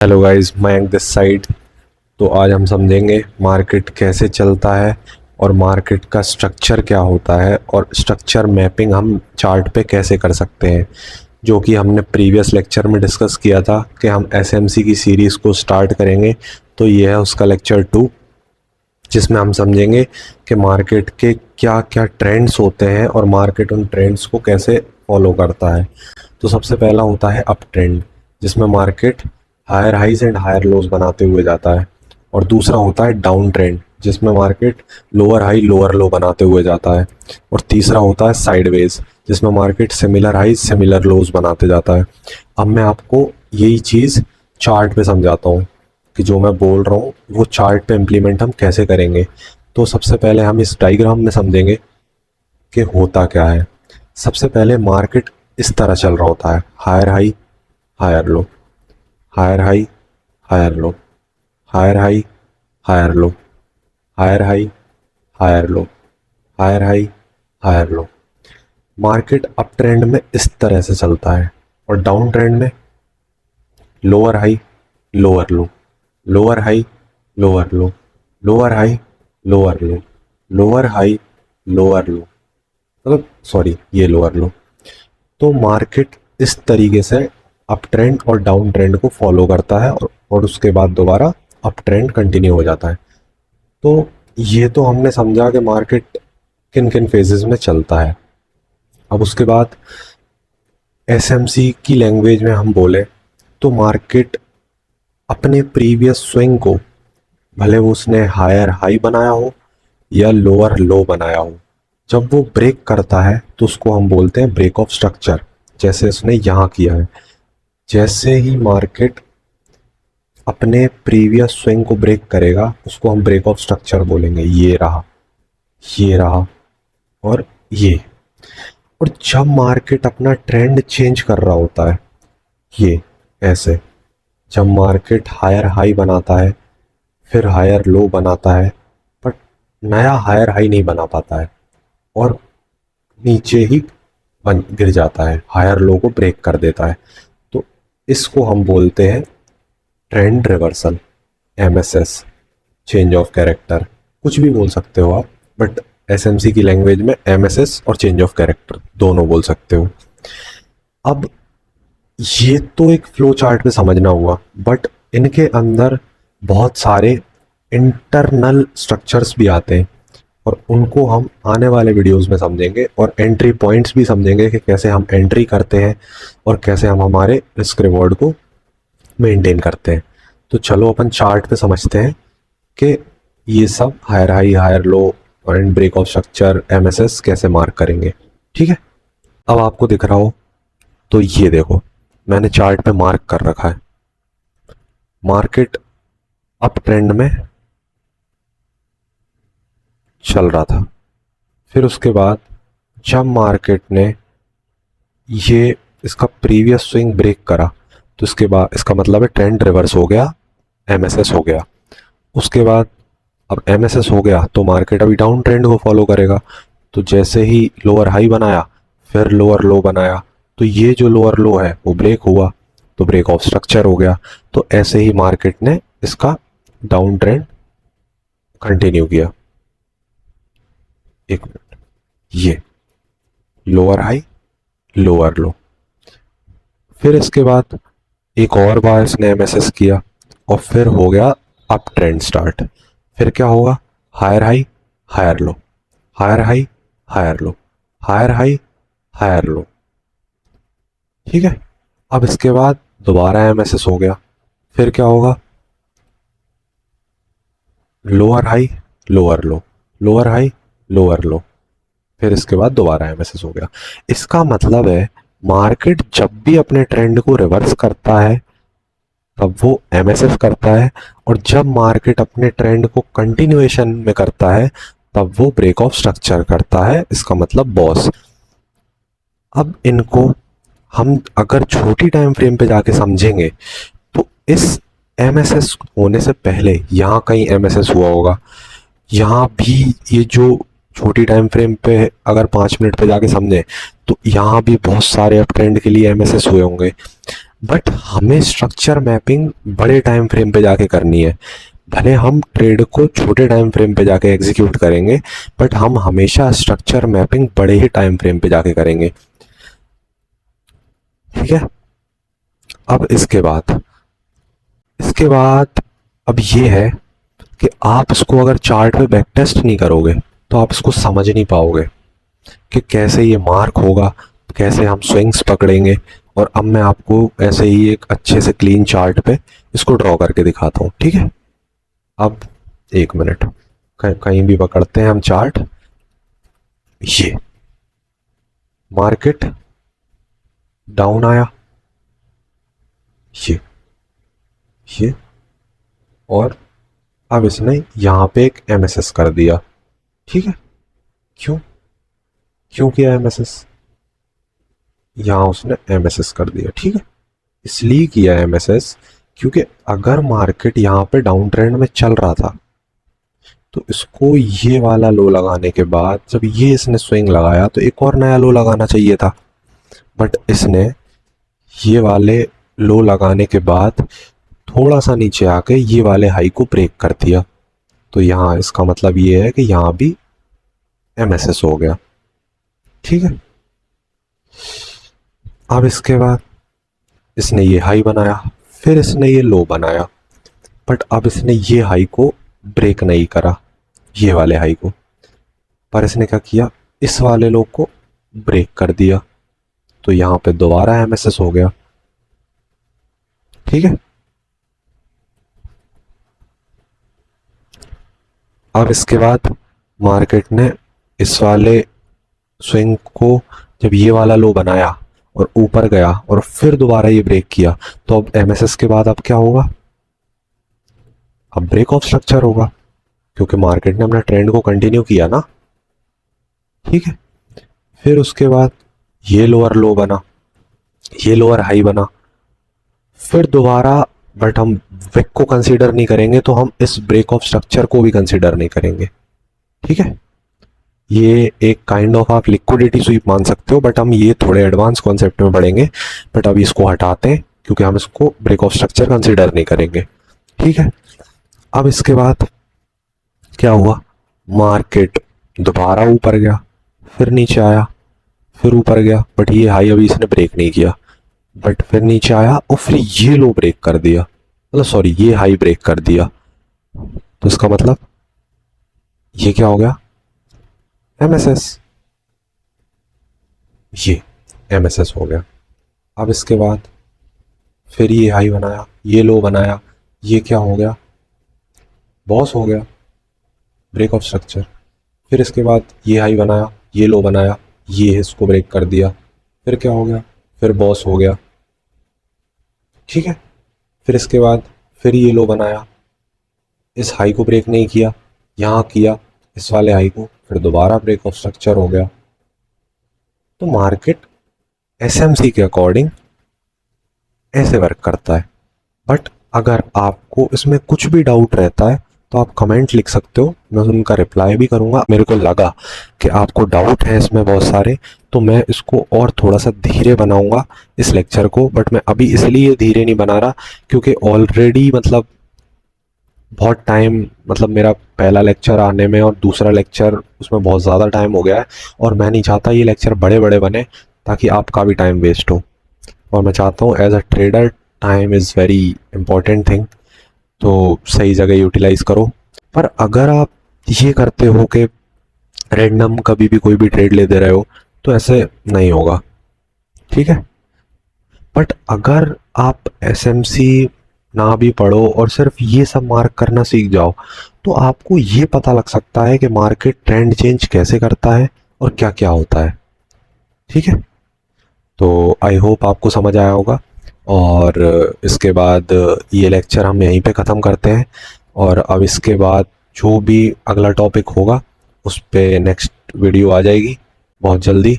Hello guys, Mayank this side. तो आज हम समझेंगे मार्केट कैसे चलता है और मार्केट का स्ट्रक्चर क्या होता है और स्ट्रक्चर मैपिंग हम चार्ट पे कैसे कर सकते हैं, जो कि हमने प्रीवियस लेक्चर में डिस्कस किया था कि हम एसएमसी की सीरीज़ को स्टार्ट करेंगे। तो ये है उसका लेक्चर 2, जिसमें हम समझेंगे कि मार्केट के क्या क्या ट्रेंड्स होते हैं और मार्केट उन ट्रेंड्स को कैसे फॉलो करता है। तो सबसे पहला होता है अप ट्रेंड, जिसमें market higher highs and higher lows बनाते हुए जाता है। और दूसरा होता है डाउन ट्रेंड, जिसमें market lower high lower low बनाते हुए जाता है। और तीसरा होता है साइडवेज, जिसमें मार्केट सिमिलर हाइज सिमिलर लोज बनाते जाता है। अब मैं आपको यही चीज़ चार्ट पे समझाता हूँ कि जो मैं बोल रहा हूँ वो चार्ट पे इम्प्लीमेंट हम कैसे करेंगे। तो सबसे पहले हम इस डायग्राम में समझेंगे कि होता क्या है। सबसे पहले मार्केट इस तरह चल रहा होता है, higher high higher low, higher high higher low, higher high higher low, higher high higher low, higher high higher low. Market up trend में इस तरह से चलता है और डाउन ट्रेंड में lower high lower low, lower high lower low, lower high lower low, lower high lower low, मतलब sorry ये लोअर लो। तो मार्केट इस तरीके से अप ट्रेंड और डाउन ट्रेंड को फॉलो करता है और उसके बाद दोबारा अप ट्रेंड कंटिन्यू हो जाता है। तो ये तो हमने समझा कि मार्केट किन किन फेजेस में चलता है। अब उसके बाद एसएमसी की लैंग्वेज में हम बोले तो मार्केट अपने प्रीवियस स्विंग को, भले वो उसने हायर हाई बनाया हो या लोअर लो बनाया हो, जब वो ब्रेक करता है तो उसको हम बोलते हैं ब्रेक ऑफ स्ट्रक्चर, जैसे उसने यहाँ किया है। जैसे ही मार्केट अपने प्रीवियस स्विंग को ब्रेक करेगा उसको हम ब्रेक ऑफ स्ट्रक्चर बोलेंगे। ये रहा, ये रहा और ये। और जब मार्केट अपना ट्रेंड चेंज कर रहा होता है, ये ऐसे, जब मार्केट हायर हाई बनाता है फिर हायर लो बनाता है, बट नया हायर हाई नहीं बना पाता है और नीचे ही बन गिर जाता है, हायर लो को ब्रेक कर देता है, तो इसको हम बोलते हैं trend reversal, MSS, change of character, कुछ भी बोल सकते हो आप, बट एसएमसी की लैंग्वेज में एमएसएस और चेंज ऑफ कैरेक्टर दोनों बोल सकते हो। अब ये तो एक फ्लो चार्ट में समझना हुआ, बट इनके अंदर बहुत सारे इंटरनल स्ट्रक्चर्स भी आते हैं और उनको हम आने वाले वीडियोस में समझेंगे और एंट्री पॉइंट्स भी समझेंगे कि कैसे हम एंट्री करते हैं और कैसे हम हमारे रिस्क रिवॉर्ड को मेंटेन करते हैं। तो चलो अपन चार्ट पे समझते हैं कि ये सब higher high higher low and break of structure MSS कैसे मार्क करेंगे। ठीक है, अब आपको दिख रहा हो तो ये देखो, मैंने चार्ट पे मार्क कर रखा है। मार्केट अप ट्रेंड में चल रहा था, फिर उसके बाद जब मार्केट ने ये इसका प्रीवियस स्विंग ब्रेक करा तो इसके बाद इसका मतलब है ट्रेंड रिवर्स हो गया, एमएसएस हो गया। उसके बाद अब एमएसएस हो गया तो मार्केट अभी डाउन ट्रेंड को फॉलो करेगा। तो जैसे ही लोअर हाई बनाया फिर लोअर लो बनाया, तो ये जो लोअर लो है वो ब्रेक हुआ, तो ब्रेक ऑफ स्ट्रक्चर हो गया। तो ऐसे ही मार्केट ने इसका डाउन ट्रेंड कंटिन्यू किया। एक मिनट, ये लोअर हाई लोअर लो, फिर इसके बाद एक और बार इसने एमएसएस किया और फिर हो गया अप ट्रेंड स्टार्ट। फिर क्या होगा, higher high higher low, higher high higher low, higher high higher low. ठीक है, अब इसके बाद दोबारा एमएसएस हो गया, फिर क्या होगा, lower high lower low, lower high lower लो, फिर इसके बाद दोबारा एमएसएस हो गया। इसका मतलब है मार्केट जब भी अपने ट्रेंड को रिवर्स करता है तब वो एमएसएस करता है, और जब मार्केट अपने ट्रेंड को कंटिन्यूएशन में करता है तब वो ब्रेक ऑफ स्ट्रक्चर करता है, इसका मतलब बॉस। अब इनको हम अगर छोटी टाइम फ्रेम पे जाके समझेंगे तो इस एमएसएस होने से पहले यहाँ कहीं एमएसएस हुआ होगा, यहाँ भी ये जो छोटी टाइम फ्रेम पे अगर 5 मिनट पे जाके समझें तो यहाँ भी बहुत सारे अप ट्रेंड के लिए एमएसएस हुए होंगे। बट हमें स्ट्रक्चर मैपिंग बड़े टाइम फ्रेम पे जाके करनी है। भले हम ट्रेड को छोटे टाइम फ्रेम पे जाके एग्जीक्यूट करेंगे, बट हम हमेशा स्ट्रक्चर मैपिंग बड़े ही टाइम फ्रेम पे जाके करेंगे। ठीक है। अब इसके बाद अब ये है कि आप इसको अगर चार्ट पे बैक टेस्ट नहीं करोगे तो आप इसको समझ नहीं पाओगे कि कैसे ये मार्क होगा, कैसे हम स्विंग्स पकड़ेंगे। और अब मैं आपको ऐसे ही एक अच्छे से क्लीन चार्ट पे इसको ड्रॉ करके दिखाता हूँ। ठीक है। अब एक मिनट, कहीं भी पकड़ते हैं हम चार्ट। ये मार्केट डाउन आया, ये और अब इसने यहाँ पे एक एमएसएस कर दिया। ठीक है। क्यों क्यों किया एमएसएस? यहाँ उसने एमएसएस कर दिया। ठीक है। इसलिए किया एमएसएस क्योंकि अगर मार्केट यहाँ पे डाउन ट्रेंड में चल रहा था तो इसको ये वाला लो लगाने के बाद जब ये इसने स्विंग लगाया तो एक और नया लो लगाना चाहिए था। बट इसने ये वाले लो लगाने के बाद थोड़ा सा नीचे आके ये वाले हाई को ब्रेक कर दिया। तो यहाँ इसका मतलब ये है कि यहाँ भी एमएसएस हो गया। ठीक है। अब इसके बाद इसने ये हाई बनाया, फिर इसने ये लो बनाया, बट अब इसने ये हाई को ब्रेक नहीं करा, ये वाले हाई को, पर इसने क्या किया, इस वाले लो को ब्रेक कर दिया। तो यहाँ पे दोबारा एमएसएस हो गया। ठीक है। अब इसके बाद मार्केट ने इस वाले स्विंग को जब ये वाला लो बनाया और ऊपर गया और फिर दोबारा ये ब्रेक किया, तो अब एमएसएस के बाद अब क्या होगा? अब ब्रेक ऑफ स्ट्रक्चर होगा क्योंकि मार्केट ने अपना ट्रेंड को कंटिन्यू किया ना। ठीक है। फिर उसके बाद ये लोअर लो बना, ये लोअर हाई बना, फिर दोबारा, बट हम विक को कंसीडर नहीं करेंगे तो हम इस ब्रेक ऑफ स्ट्रक्चर को भी कंसीडर नहीं करेंगे। ठीक है। ये एक काइंड ऑफ आप लिक्विडिटी स्वीप मान सकते हो, बट हम ये थोड़े एडवांस कॉन्सेप्ट में पढ़ेंगे। बट अभी इसको हटाते हैं क्योंकि हम इसको ब्रेक ऑफ स्ट्रक्चर कंसीडर नहीं करेंगे। ठीक है। अब इसके बाद क्या हुआ, मार्केट दोबारा ऊपर गया, फिर नीचे आया, फिर ऊपर गया, बट ये हाई अभी इसने ब्रेक नहीं किया, बट फिर नीचे आया और फिर ये लो ब्रेक कर दिया, मतलब सॉरी ये हाई ब्रेक कर दिया। तो इसका मतलब ये क्या हो गया, एमएसएस, ये एमएसएस हो गया। अब इसके बाद फिर ये हाई बनाया, ये लो बनाया, ये क्या हो गया, बॉस हो गया, ब्रेक ऑफ स्ट्रक्चर। फिर इसके बाद ये हाई बनाया, ये लो बनाया, ये इसको ब्रेक कर दिया, फिर क्या हो गया, फिर बॉस हो गया। ठीक है। फिर इसके बाद फिर ये लो बनाया, इस हाई को ब्रेक नहीं किया, यहाँ किया इस वाले हाई को, फिर दोबारा ब्रेक ऑफ स्ट्रक्चर हो गया। तो मार्केट एसएमसी के अकॉर्डिंग ऐसे वर्क करता है। बट अगर आपको इसमें कुछ भी डाउट रहता है तो आप कमेंट लिख सकते हो, मैं उनका रिप्लाई भी करूँगा। मेरे को लगा कि आपको डाउट है इसमें बहुत सारे, तो मैं इसको और थोड़ा सा धीरे बनाऊँगा इस लेक्चर को। बट मैं अभी इसलिए धीरे नहीं बना रहा क्योंकि ऑलरेडी मतलब बहुत टाइम, मतलब मेरा पहला लेक्चर आने में और दूसरा लेक्चर उसमें बहुत ज़्यादा टाइम हो गया है, और मैं नहीं चाहता ये लेक्चर बड़े बड़े बने ताकि आपका भी टाइम वेस्ट हो। और मैं चाहता हूँ as a trader time is very important thing, तो सही जगह यूटिलाइज करो। पर अगर आप ये करते हो कि रैंडम कभी भी कोई भी ट्रेड ले दे रहे हो तो ऐसे नहीं होगा। ठीक है। बट अगर आप एसएमसी ना भी पढ़ो और सिर्फ ये सब मार्क करना सीख जाओ तो आपको ये पता लग सकता है कि मार्केट ट्रेंड चेंज कैसे करता है और क्या क्या होता है। ठीक है। तो आई होप आपको समझ आया होगा, और इसके बाद ये लेक्चर हम यहीं पे ख़त्म करते हैं। और अब इसके बाद जो भी अगला टॉपिक होगा उस पे नेक्स्ट वीडियो आ जाएगी बहुत जल्दी।